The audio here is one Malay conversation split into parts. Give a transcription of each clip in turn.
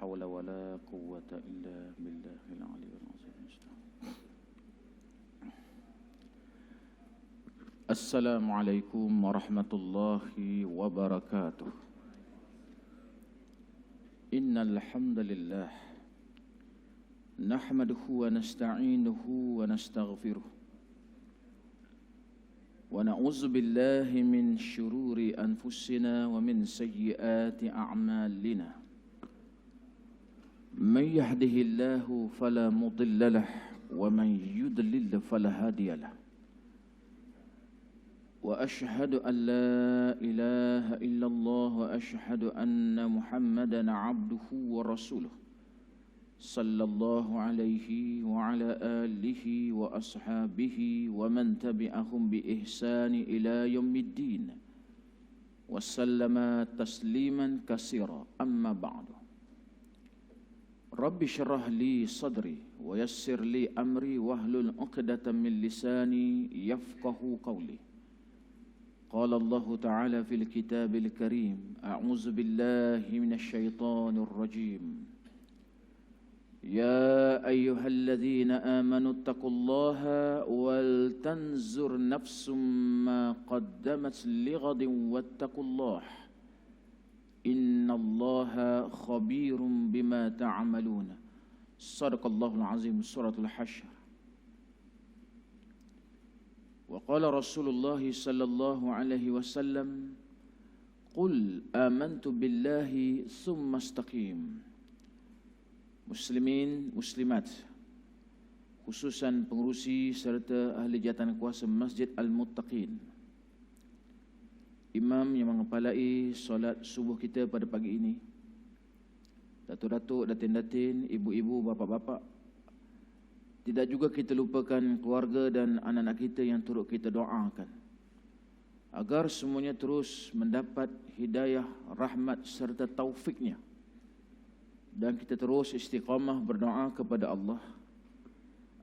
حول ولا قوة إلا بالله العلي العظيم. السلام عليكم ورحمة الله وبركاته. إن الحمد لله نحمده ونستعينه ونستغفره ونعوذ بالله من شرور أنفسنا ومن سيئات أعمالنا. من يهده الله فلا مضل له ومن يضلل فلا هادي له. وأشهد أن لا إله إلا الله وأشهد أن محمدا عبده ورسوله صلى الله عليه وعلى آله وأصحابه ومن تبعهم بإحسان إلى يوم الدين وسلم تسليما كثيرا. أما بعد، رب اشرح لي صدري ويسر لي أمري واحلل عقدة من لساني يفقه قولي. قال الله تعالى في الكتاب الكريم: أعوذ بالله من الشيطان الرجيم. يا أيها الذين آمنوا اتقوا الله ولتنظر نفس ما قدمت لغد واتقوا الله إن الله خبير بما تعملون. صدق الله العظيم. سورة الحشر. وقال رسول الله صلى الله عليه وسلم: قل آمنت بالله ثم استقيم. Muslimin, muslimat, khususan pengurusi serta ahli jawatan kuasa Masjid Al-Muttaqin, imam yang mengepalai solat subuh kita pada pagi ini, datuk-datuk, datin-datin, ibu-ibu, bapa-bapa, tidak juga kita lupakan keluarga dan anak-anak kita yang turut kita doakan agar semuanya terus mendapat hidayah, rahmat serta taufiknya, dan kita terus istiqamah berdoa kepada Allah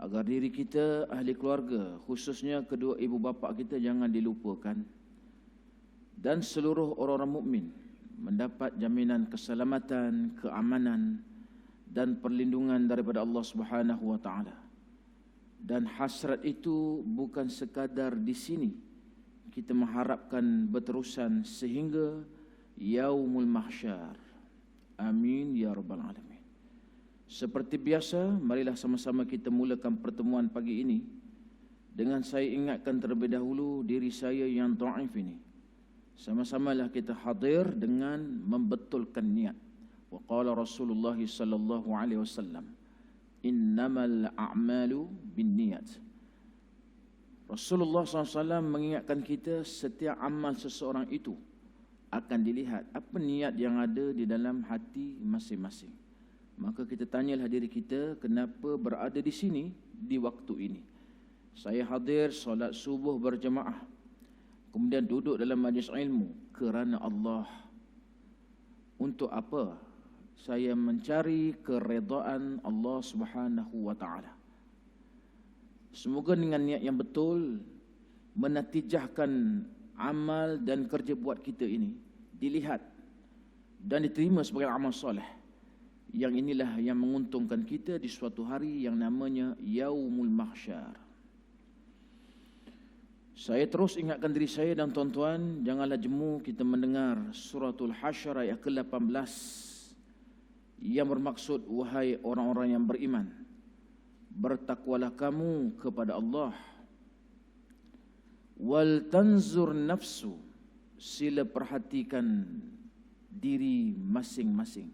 agar diri kita, ahli keluarga, khususnya kedua ibu bapa kita jangan dilupakan, dan seluruh orang-orang mukmin mendapat jaminan keselamatan, keamanan dan perlindungan daripada Allah Subhanahu wa taala. Dan hasrat itu bukan sekadar di sini, kita mengharapkan berterusan sehingga yaumul mahsyar. Amin ya rabbal alamin. Seperti biasa, marilah sama-sama kita mulakan pertemuan pagi ini dengan saya ingatkan terlebih dahulu diri saya yang dhaif ini. Sama-samalah kita hadir dengan membetulkan niat. Wa qala Rasulullah sallallahu alaihi wasallam: innamal a'malu binniyat. Rasulullah SAW mengingatkan kita setiap amal seseorang itu akan dilihat apa niat yang ada di dalam hati masing-masing. Maka kita tanyalah diri kita, kenapa berada di sini di waktu ini? Saya hadir solat subuh berjemaah, kemudian duduk dalam majlis ilmu kerana Allah. Untuk apa? Saya mencari keredaan Allah Subhanahu wa taala. Semoga dengan niat yang betul menatijahkan amal dan kerja buat kita ini dilihat dan diterima sebagai amal soleh. Yang inilah yang menguntungkan kita di suatu hari yang namanya Yaumul Mahsyar. Saya terus ingatkan diri saya dan tuan-tuan, janganlah jemu kita mendengar suratul Hasyr ayat ke-18 yang bermaksud, wahai orang-orang yang beriman, bertakwalah kamu kepada Allah. Wal tanzur nafsu, sila perhatikan diri masing-masing,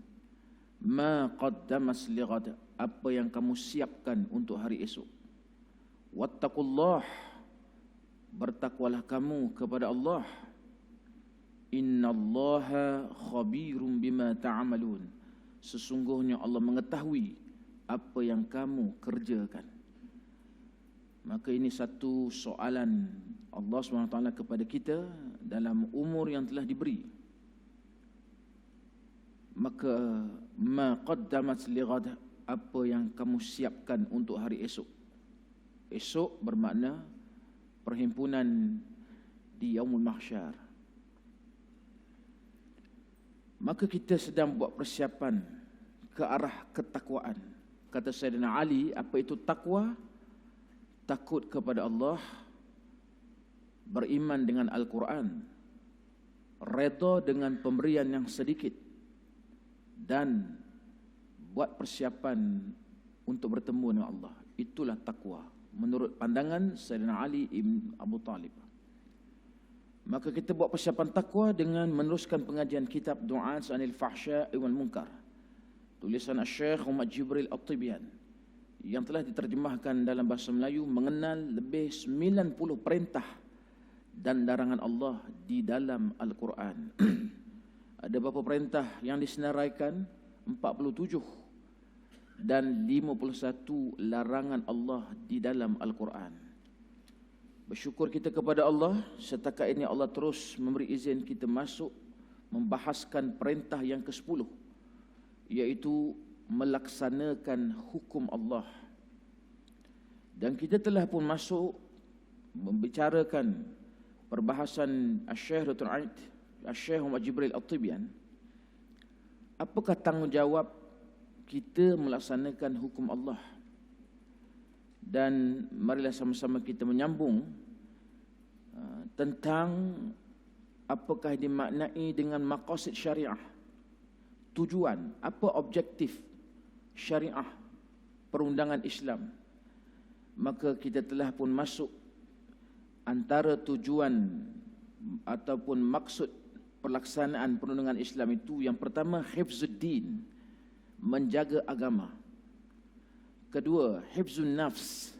ma qaddamas lighad, apa yang kamu siapkan untuk hari esok. Wattaqullah, bertakwalah kamu kepada Allah. Innallaha khabirum bima ta'amalun, sesungguhnya Allah mengetahui apa yang kamu kerjakan. Maka ini satu soalan Allah SWT kepada kita dalam umur yang telah diberi. Maka ma qaddamat lighad, apa yang kamu siapkan untuk hari esok. Esok bermakna perhimpunan di Yaumul Mahsyar. Maka kita sedang buat persiapan ke arah ketakwaan. Kata Sayyidina Ali, apa itu takwa? Takut kepada Allah, beriman dengan Al-Quran, redha dengan pemberian yang sedikit, dan buat persiapan untuk bertemu dengan Allah. Itulah takwa menurut pandangan Sayyidina Ali ibn Abu Talib. Maka kita buat persiapan takwa dengan meneruskan pengajian kitab Du'at Anil Fahsya'i wal Munkar, tulisan Syekh Muhammad Jibril At-Tibyan, yang telah diterjemahkan dalam bahasa Melayu, mengenal lebih 90 perintah dan larangan Allah di dalam Al-Quran. Ada beberapa perintah yang disenaraikan, 47, dan 51 larangan Allah di dalam Al-Quran. Bersyukur kita kepada Allah, setakat ini Allah terus memberi izin kita masuk membahaskan perintah yang ke-10, iaitu melaksanakan hukum Allah. Dan kita telah pun masuk membicarakan perbahasan Syekh Dr. Aid, Syekh Muhammad Jibril At-Tibyan. Apakah tanggungjawab kita melaksanakan hukum Allah? Dan marilah sama-sama kita menyambung tentang apakah dimaknai dengan maqasid syariah, tujuan, apa objektif syariah perundangan Islam. Maka kita telah pun masuk antara tujuan ataupun maksud pelaksanaan perundangan Islam itu, yang pertama hifzuddin, menjaga agama. Kedua, hifzun nafs,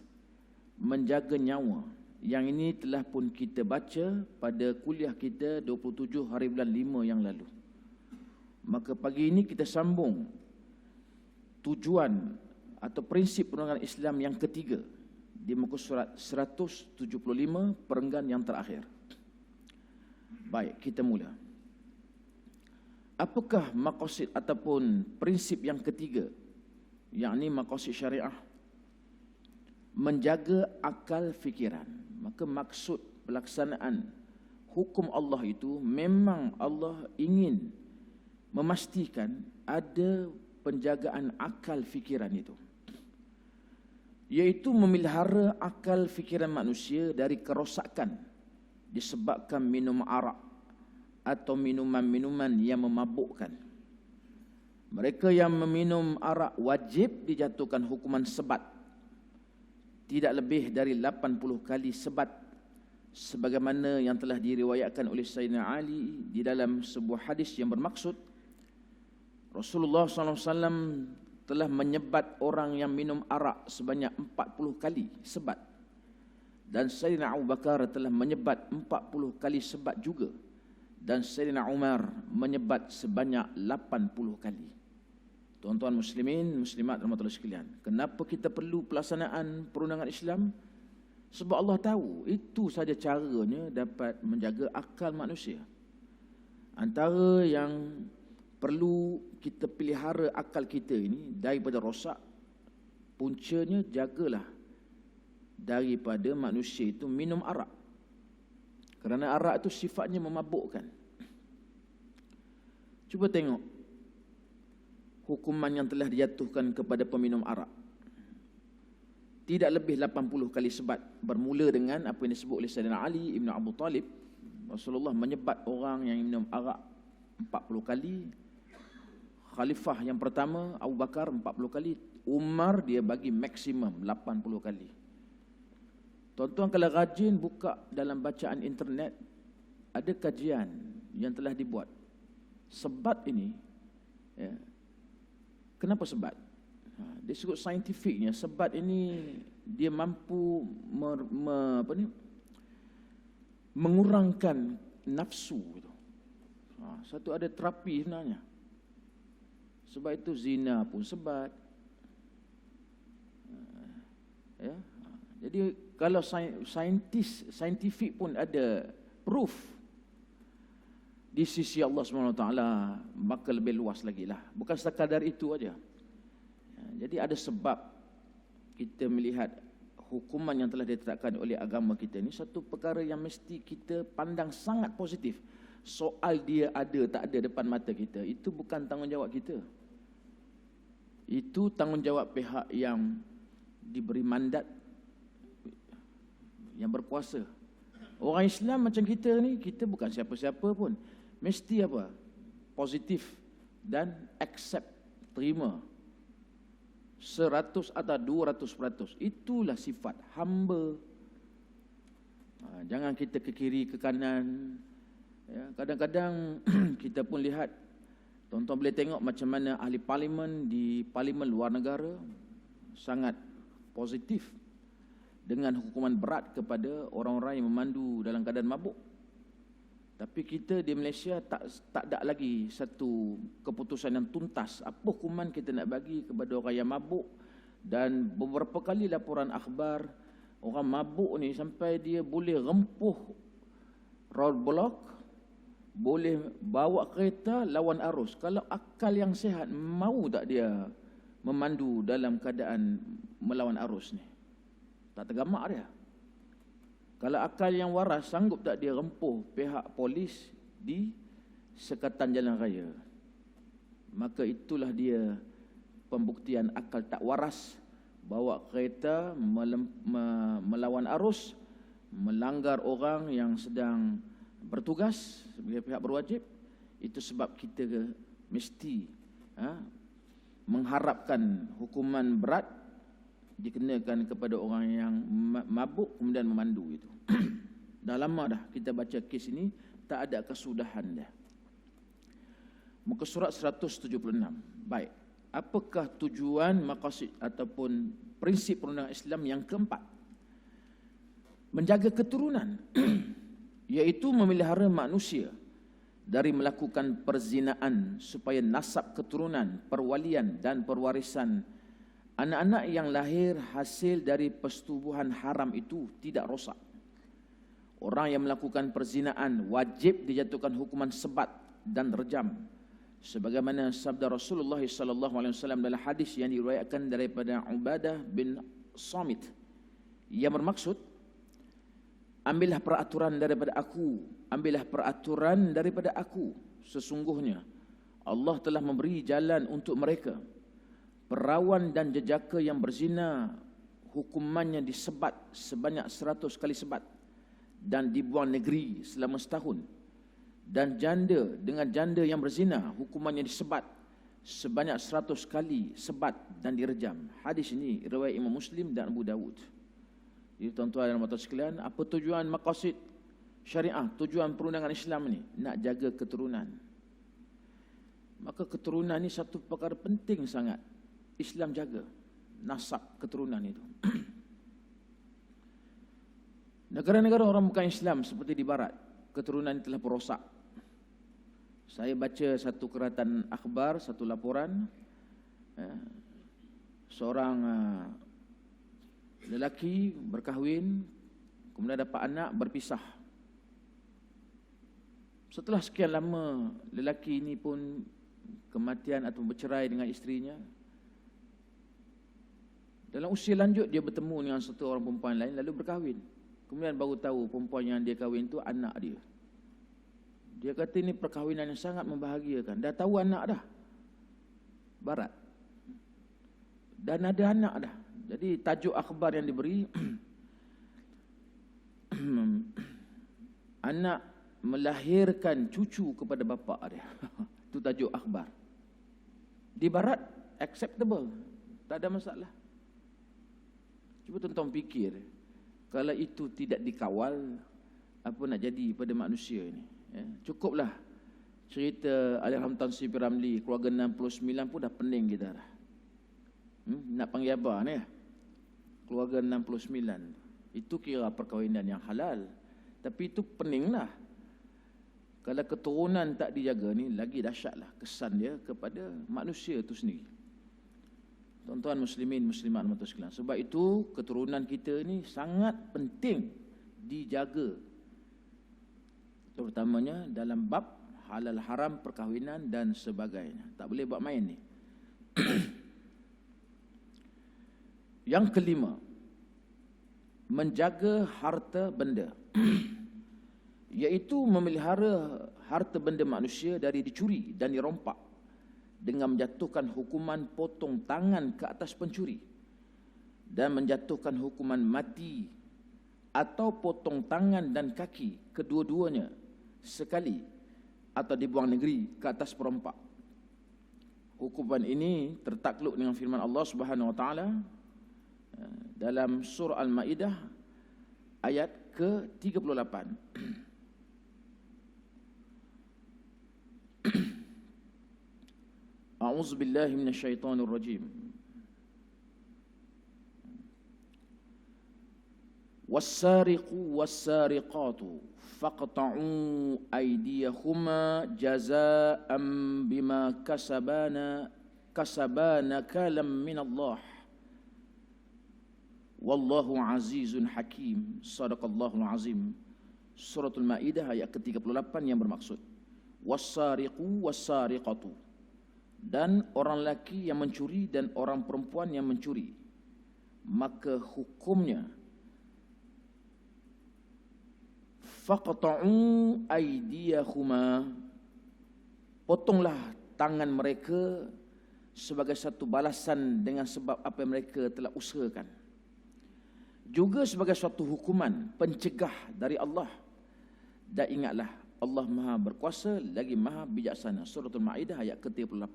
menjaga nyawa. Yang ini telah pun kita baca pada kuliah kita 27 hari bulan 5 yang lalu. Maka pagi ini kita sambung tujuan atau prinsip perundangan Islam yang ketiga di muka surat 175 perenggan yang terakhir. Baik, kita mula. Apakah maqasid ataupun prinsip yang ketiga, yakni maqasid syariah? Menjaga akal fikiran. Maka maksud pelaksanaan hukum Allah itu, memang Allah ingin memastikan ada penjagaan akal fikiran itu, iaitu memelihara akal fikiran manusia dari kerosakan disebabkan minum arak atau minuman-minuman yang memabukkan. Mereka yang meminum arak wajib dijatuhkan hukuman sebat, tidak lebih dari 80 kali sebat, sebagaimana yang telah diriwayatkan oleh Sayyidina Ali di dalam sebuah hadis yang bermaksud Rasulullah SAW telah menyebat orang yang minum arak sebanyak 40 kali sebat, dan Sayyidina Abu Bakar telah menyebat 40 kali sebat juga, dan Sayyidina Umar menyebat sebanyak 80 kali. Tuan-tuan muslimin, muslimat rahmatullahi sekalian, kenapa kita perlu pelaksanaan perundangan Islam? Sebab Allah tahu itu saja caranya dapat menjaga akal manusia. Antara yang perlu kita pelihara akal kita ini daripada rosak, puncanya jagalah daripada manusia itu minum arak. Kerana arak itu sifatnya memabukkan. Cuba tengok hukuman yang telah dijatuhkan kepada peminum arak. Tidak lebih 80 kali sebat, bermula dengan apa yang disebut oleh Sayyidina Ali ibn Abu Talib. Rasulullah menyebat orang yang minum arak 40 kali. Khalifah yang pertama Abu Bakar 40 kali. Umar dia bagi maksimum 80 kali. Tuan-tuan kalau rajin buka dalam bacaan internet, ada kajian yang telah dibuat. Sebat ini, ya, kenapa sebat? Dia sebut saintifiknya, sebat ini dia mampu mengurangkan nafsu. Satu ada terapi sebenarnya. Sebab itu zina pun sebat. Ya. Jadi kalau saintifik pun ada proof di sisi Allah SWT, maka lebih luas lagi lah. Bukan sekadar itu aja. Jadi ada sebab kita melihat hukuman yang telah ditetapkan oleh agama kita ini satu perkara yang mesti kita pandang sangat positif. Soal dia ada tak ada depan mata kita, itu bukan tanggungjawab kita. Itu tanggungjawab pihak yang diberi mandat, yang berkuasa. Orang Islam macam kita ni, kita bukan siapa-siapa pun. Mesti apa? Positif dan accept, terima. 100 atau 200%. Itulah sifat hamba. Jangan kita ke kiri, ke kanan. Ya, kadang-kadang kita pun lihat, tuan-tuan boleh tengok macam mana ahli parlimen di parlimen luar negara sangat positif dengan hukuman berat kepada orang-orang yang memandu dalam keadaan mabuk. Tapi kita di Malaysia tak ada lagi satu keputusan yang tuntas apa hukuman kita nak bagi kepada orang yang mabuk. Dan beberapa kali laporan akhbar, orang mabuk ni sampai dia boleh rempuh roadblock, boleh bawa kereta lawan arus. Kalau akal yang sihat, mau tak dia memandu dalam keadaan melawan arus ni? Tak tergamak dia. Kalau akal yang waras, sanggup tak dia rempuh pihak polis di sekatan jalan raya? Maka itulah dia pembuktian akal tak waras. Bawa kereta melawan arus, melanggar orang yang sedang bertugas sebagai pihak berwajib. Itu sebab kita mesti mengharapkan hukuman berat dikenakan kepada orang yang mabuk kemudian memandu itu. Dah lama dah kita baca kes ini, tak ada kesudahan dah. Muka surat 176. Baik. Apakah tujuan, maqasid ataupun prinsip perundangan Islam yang keempat? Menjaga keturunan, iaitu memelihara manusia dari melakukan perzinaan supaya nasab keturunan, perwalian dan perwarisan anak-anak yang lahir hasil dari persetubuhan haram itu tidak rosak. Orang yang melakukan perzinaan wajib dijatuhkan hukuman sebat dan rejam, sebagaimana sabda Rasulullah SAW dalam hadis yang diriwayatkan daripada Ubadah bin Samit, yang bermaksud, ambillah peraturan daripada aku, sesungguhnya Allah telah memberi jalan untuk mereka. Perawan dan jejaka yang berzina hukumannya disebat sebanyak 100 kali sebat dan dibuang negeri selama setahun. Dan janda dengan janda yang berzina hukumannya disebat sebanyak 100 kali sebat dan direjam. Hadis ini riwayat Imam Muslim dan Abu Dawud. Jadi tuan-tuan dan puan-puan sekalian, apa tujuan maqasid syariah, tujuan perundangan Islam ni? Nak jaga keturunan. Maka keturunan ni satu perkara penting sangat Islam jaga, nasab keturunan itu. Negara-negara orang bukan Islam seperti di barat, keturunan telah berosak. Saya baca satu keratan akhbar, satu laporan, seorang lelaki berkahwin, kemudian dapat anak, berpisah. Setelah sekian lama, lelaki ini pun kematian atau bercerai dengan isterinya. Dalam usia lanjut, dia bertemu dengan satu orang perempuan lain, lalu berkahwin. Kemudian baru tahu perempuan yang dia kahwin itu anak dia. Dia kata ini perkahwinan yang sangat membahagiakan. Dah tahu anak dah. Barat. Dan ada anak dah. Jadi tajuk akhbar yang diberi, anak melahirkan cucu kepada bapa dia. Itu tajuk akhbar. Di barat, acceptable. Tak ada masalah. Cuba tuan-tuan fikir, kalau itu tidak dikawal, apa nak jadi pada manusia ini? Ya, cukuplah cerita Allahyarham Tan Sri P. Ramlee, keluarga 69 pun dah pening kita dah. Nak panggil apa ni? Keluarga 69. Itu kira perkahwinan yang halal. Tapi itu peninglah. Kalau keturunan tak dijaga ni, lagi dahsyatlah kesan dia kepada manusia itu sendiri. Tuan-tuan muslimin, muslimat, sekalian. Sebab itu keturunan kita ni sangat penting dijaga. Terutamanya dalam bab halal haram perkahwinan dan sebagainya. Tak boleh buat main ni. Yang kelima, menjaga harta benda. Iaitu memelihara harta benda manusia dari dicuri dan dirompak dengan menjatuhkan hukuman potong tangan ke atas pencuri dan menjatuhkan hukuman mati atau potong tangan dan kaki kedua-duanya sekali atau dibuang negeri ke atas perompak. Hukuman ini tertakluk dengan firman Allah Subhanahu wa taala dalam surah Al-Maidah ayat ke-38. A'udzu billahi minasyaitonir rajim. Was-sariqu was-sariqatu faqta'u aydiyahuma jazaa'an bima kasabana kalam min Allah. Wallahu azizun hakim. Shadaqallahul azim. Suratul Maidah ayat ke-38 yang bermaksud was-sariqu was-sariqatu, dan orang lelaki yang mencuri dan orang perempuan yang mencuri, maka hukumnya faqta'u aydiyahuma, potonglah tangan mereka sebagai satu balasan dengan sebab apa yang mereka telah usahakan, juga sebagai suatu hukuman pencegah dari Allah. Dan ingatlah, Allah Maha berkuasa lagi Maha bijaksana. Suratul Maidah ayat ke-38.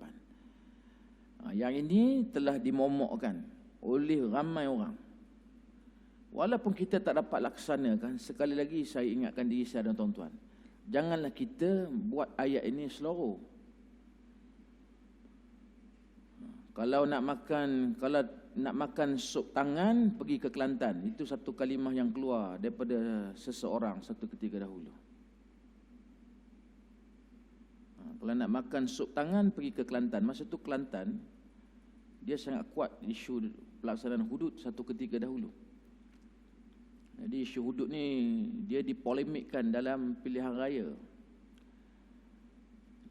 Yang ini telah dimomokkan oleh ramai orang. Walaupun kita tak dapat laksanakan, sekali lagi saya ingatkan diri saya dan tuan-tuan, janganlah kita buat ayat ini seloroh. Kalau nak makan sup tangan, pergi ke Kelantan. Itu satu kalimah yang keluar daripada seseorang satu ketika dahulu. Kalau nak makan sup tangan, pergi ke Kelantan. Masa tu Kelantan, dia sangat kuat isu pelaksanaan hudud satu ketika dahulu. Jadi isu hudud ni dia dipolemikkan dalam pilihan raya.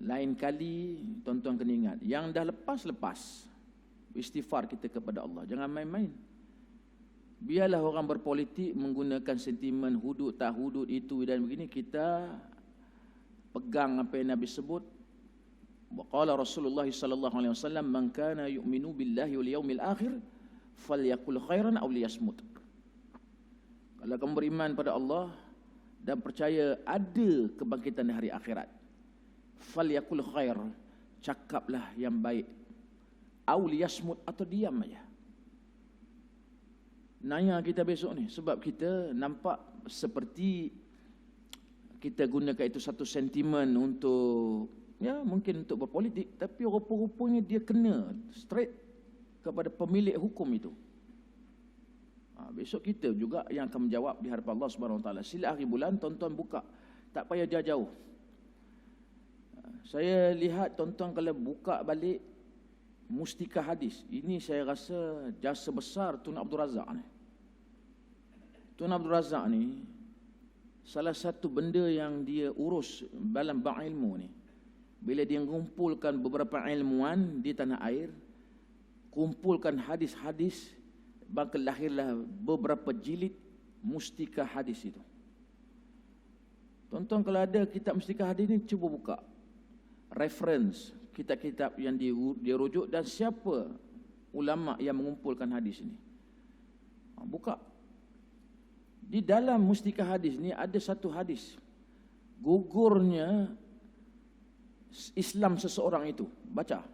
Lain kali tuan-tuan kena ingat, yang dah lepas istighfar kita kepada Allah. Jangan main-main. Biarlah orang berpolitik menggunakan sentimen hudud tak hudud itu dan begini, kita pegang apa yang Nabi sebut. Waqala Rasulullah sallallahu alaihi wasallam, man kana yu'minu billahi wal yaumil akhir falyaqul khairan aw liyasmut. Kalau kamu beriman pada Allah dan percaya ada kebangkitan di hari akhirat, falyaqul khair, cakaplah yang baik, aw liyasmut, atau diam aja. Nanya kita besok ni, sebab kita nampak seperti kita gunakan itu satu sentimen untuk, ya mungkin untuk berpolitik, tapi rupa-rupanya dia kena straight kepada pemilik hukum itu. Besok kita juga yang akan menjawab di hadapan Allah Subhanahu Wa Taala. Sila hari bulan, tuan-tuan buka, tak payah jauh-jauh. Saya lihat tuan-tuan kalau buka balik Mustika Hadis, ini saya rasa jasa besar Tun Abdul Razak ni. Tun Abdul Razak ni salah satu benda yang dia urus dalam bab ilmu ni, bila dia mengumpulkan beberapa ilmuwan di tanah air, kumpulkan hadis-hadis, maka lahirlah beberapa jilid Mustika Hadis itu. Tuan-tuan kalau ada kitab Mustika Hadis ni, cuba buka reference kitab-kitab yang dia rujuk dan siapa ulama yang mengumpulkan hadis ini. Buka. Di dalam Mustika Hadis ni ada satu hadis, gugurnya Islam seseorang itu. Baca.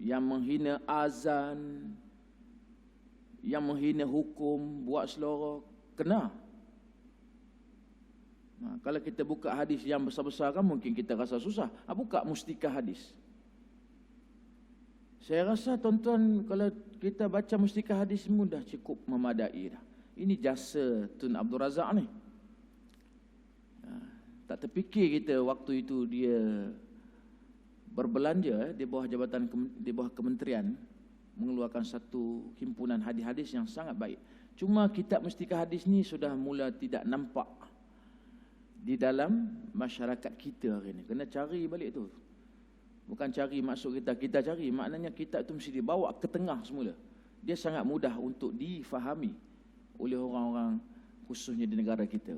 Yang menghina azan, yang menghina hukum, buat seloroh, kena. Kalau kita buka hadis yang besar-besar kan mungkin kita rasa susah. Buka Mustika Hadis. Saya rasa tuan-tuan kalau kita baca Mustika Hadis mudah cukup memadai dah. Ini jasa Tun Abdul Razak ni. Tak terfikir kita waktu itu dia berbelanja di bawah jabatan, di bawah kementerian, mengeluarkan satu himpunan hadis-hadis yang sangat baik. Cuma kitab Mustika Hadis ni sudah mula tidak nampak di dalam masyarakat kita hari ini. Kena cari balik tu. Bukan cari maksud kita cari, maknanya kitab itu mesti dibawa ke tengah semula. Dia sangat mudah untuk difahami oleh orang-orang khususnya di negara kita.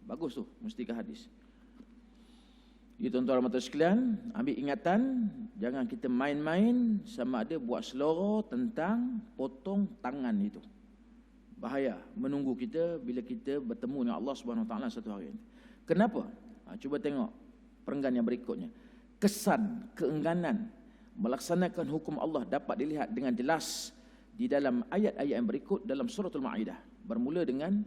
Bagus tu Mustika Hadis. Ya tuan-tuan dan puan sekalian, ambil ingatan, jangan kita main-main sama ada buat seloroh tentang potong tangan itu. Bahaya menunggu kita bila kita bertemu dengan Allah Subhanahu Wa Taala satu hari. Kenapa? Cuba tengok perenggan yang berikutnya. Kesan keengganan melaksanakan hukum Allah dapat dilihat dengan jelas di dalam ayat-ayat yang berikut dalam suratul Maidah. Bermula dengan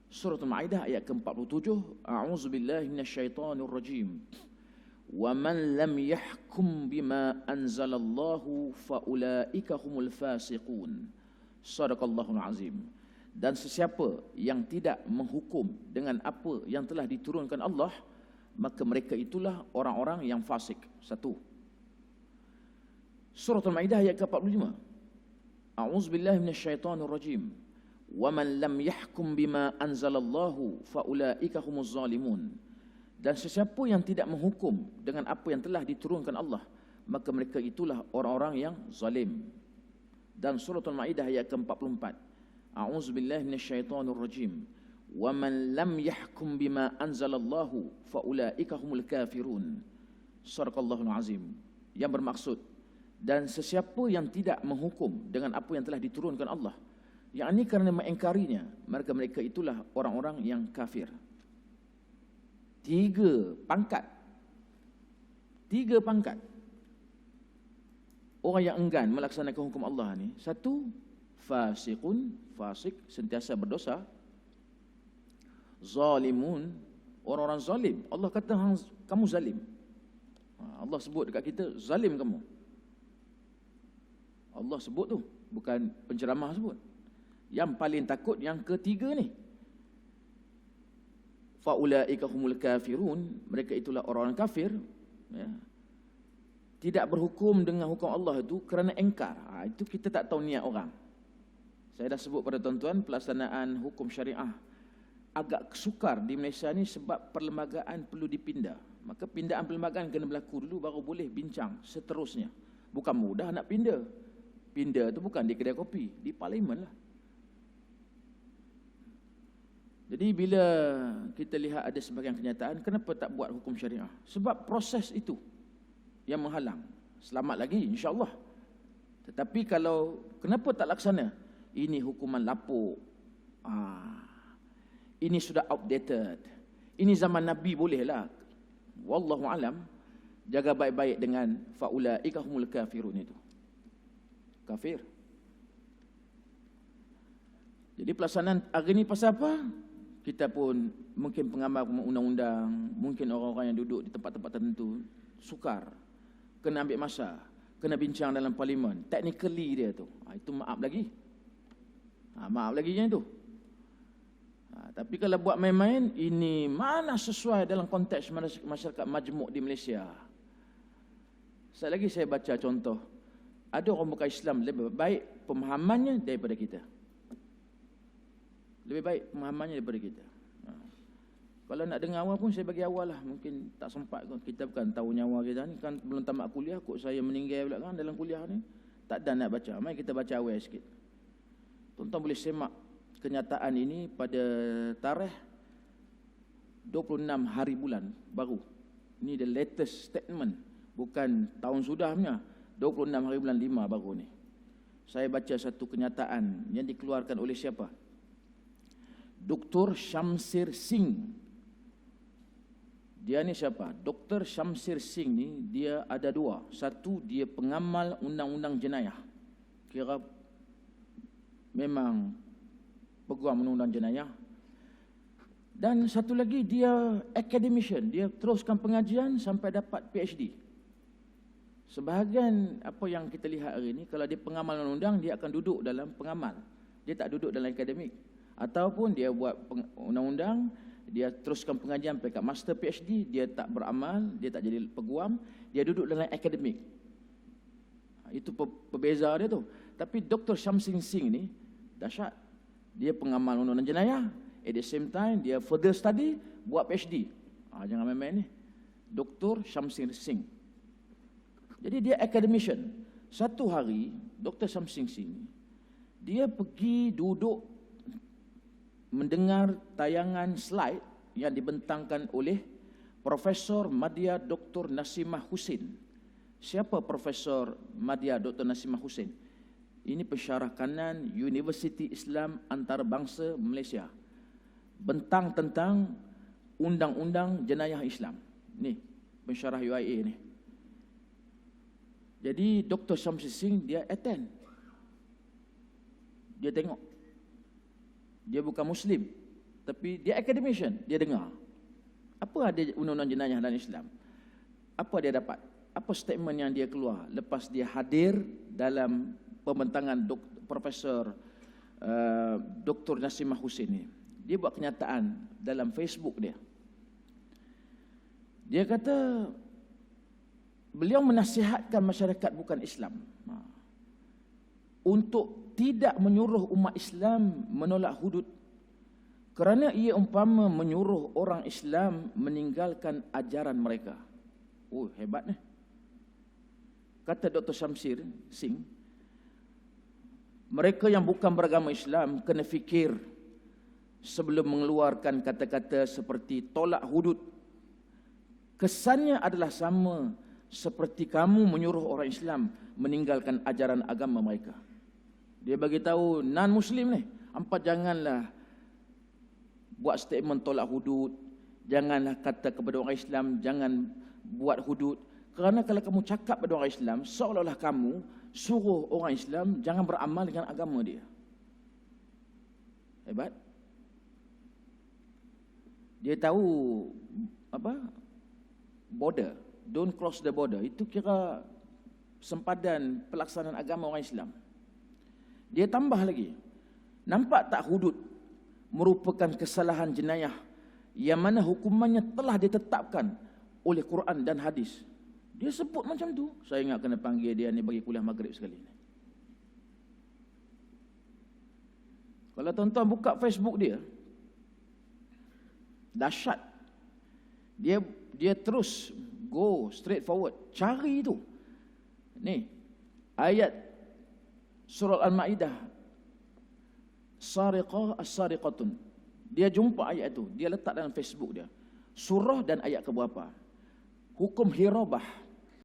suratul Maidah ayat ke-47, a'udzubillahi minasyaitonir rajim. Wa man lam yahkum bima anzalallahu faulaika humul fasiqun. Shadaqallahul azim. Dan sesiapa yang tidak menghukum dengan apa yang telah diturunkan Allah, maka mereka itulah orang-orang yang fasik. Satu. Suratul Maidah ayat ke-45. A'udzubillahi minasyaitonir rajim. Wa man lam yahkum bima anzalallahu faulaika humuz zalimun. Dan sesiapa yang tidak menghukum dengan apa yang telah diturunkan Allah, maka mereka itulah orang-orang yang zalim. Dan suratul Maidah ayat ke-44. A'udzubillahi minasyaitonir rajim. Wa man lam yahkum bima anzalallahu faulaika humul kafirun. Shadaqallahul azim. Yang bermaksud, dan sesiapa yang tidak menghukum dengan apa yang telah diturunkan Allah, yakni kerana mengingkarinya, mereka itulah orang-orang yang kafir. Tiga pangkat orang yang enggan melaksanakan hukum Allah ni. Satu, fasiqun, fasik, sentiasa berdosa. Zalimun, orang-orang zalim. Allah kata kamu zalim. Allah sebut dekat kita, zalim kamu. Allah sebut tu, bukan penceramah sebut. Yang paling takut yang ketiga ni. Faulaika humul kafirun, mereka itulah orang kafir, ya. Tidak berhukum dengan hukum Allah itu kerana engkar. Itu kita tak tahu niat orang. Saya dah sebut pada tuan-tuan, pelaksanaan hukum syariah agak sukar di Malaysia ni sebab perlembagaan perlu dipindah. Maka pindaan perlembagaan kena berlaku dulu baru boleh bincang seterusnya. Bukan mudah nak pindah. Pindah tu bukan di kedai kopi, di parlimen lah. Jadi bila kita lihat ada sebahagian kenyataan, kenapa tak buat hukum syariah? Sebab proses itu yang menghalang. Selamat lagi insya-Allah. Tetapi kalau kenapa tak laksana? Ini hukuman lapuk. Ini sudah outdated. Ini zaman Nabi bolehlah. Wallahu alam. Jaga baik-baik dengan faulaika humul kafirun itu. Kafir. Jadi pelaksanaan hari ini pasal apa? Kita pun mungkin pengamal undang-undang, mungkin orang-orang yang duduk di tempat-tempat tertentu sukar, kena ambil masa, kena bincang dalam parlimen. Technically dia tu, itu maaf lagi. Maaf lagi yang itu. Tapi kalau buat main-main, ini mana sesuai dalam konteks masyarakat majmuk di Malaysia. Saya baca contoh. Ada orang bukan Islam lebih baik pemahamannya daripada kita. Lebih baik pemahamannya daripada kita. Kalau nak dengar awal pun saya bagi awal lah. Mungkin tak sempat. Kita bukan tahu nyawa kita ni. Kan belum tamat kuliah. Kok saya meninggal pula kan dalam kuliah ni. Tak ada nak baca. Mari kita baca awal sikit. Tuan-tuan boleh semak kenyataan ini pada tarikh 26 hari bulan baru. Ini the latest statement. Bukan tahun sudah punya. 26 hari bulan 5 baru ni. Saya baca satu kenyataan yang dikeluarkan oleh siapa? Dr. Shamsir Singh. Dia ni siapa? Dr. Shamsir Singh ni dia ada dua. Satu, dia pengamal undang-undang jenayah. Kira memang peguam undang-undang jenayah. Dan satu lagi dia academician. Dia teruskan pengajian sampai dapat PhD. Sebahagian apa yang kita lihat hari ini, kalau dia pengamal undang-undang, dia akan duduk dalam pengamal. Dia tak duduk dalam akademik. Ataupun dia buat undang-undang, dia teruskan pengajian sampai kat master PhD, dia tak beramal, dia tak jadi peguam, dia duduk dalam akademik. Itu perbeza dia tu. Tapi Dr. Shamsir Singh ni dahsyat. Dia pengamal undang-undang jenayah, at the same time dia further study, buat PhD. Jangan main-main ni. Dr. Shamsir Singh. Jadi dia academician. Satu hari Dr. Shamsir Singh dia pergi duduk mendengar tayangan slide yang dibentangkan oleh Profesor Madya Dr. Nasimah Hussein. Siapa Profesor Madya Dr. Nasimah Hussein? Ini pensyarah kanan Universiti Islam Antarabangsa Malaysia. Bentang tentang undang-undang jenayah Islam. Ni, pensyarah UIA ni. Jadi Dr. Syamsi Singh dia attend. Dia tengok. Dia bukan Muslim, tapi dia academician, dia dengar. Apa ada undang-undang jenayah dalam Islam? Apa dia dapat? Apa statement yang dia keluar lepas dia hadir dalam pembentangan Profesor Dr. Nasimah Hussein ni? Dia buat kenyataan dalam Facebook dia. Dia kata beliau menasihatkan masyarakat bukan Islam untuk tidak menyuruh umat Islam menolak hudud, kerana ia umpama menyuruh orang Islam meninggalkan ajaran mereka. Oh, hebat ni. Kata Dr. Syamsi Singh, mereka yang bukan beragama Islam kena fikir sebelum mengeluarkan kata-kata seperti tolak hudud. Kesannya adalah sama seperti kamu menyuruh orang Islam meninggalkan ajaran agama mereka. Dia bagi tahu non-Muslim ni, hampa janganlah buat statement tolak hudud, janganlah kata kepada orang Islam jangan buat hudud, kerana kalau kamu cakap pada orang Islam seolah-olah kamu suruh orang Islam jangan beramal dengan agama dia. Hebat. Dia tahu apa? Border, don't cross the border. Itu kira sempadan pelaksanaan agama orang Islam. Dia tambah lagi, nampak tak hudud merupakan kesalahan jenayah yang mana hukumannya telah ditetapkan oleh Quran dan hadis. Dia sebut macam tu. Saya ingat kena panggil dia ni bagi kuliah maghrib sekali ni. Kalau tuan-tuan buka Facebook dia, dahsyat. Dia terus go straight forward, cari tu. Ni ayat surah Al-Maidah, sariqah as-sariqatun. Dia jumpa ayat tu, dia letak dalam Facebook dia. Surah dan ayat keberapa? Hukum hirabah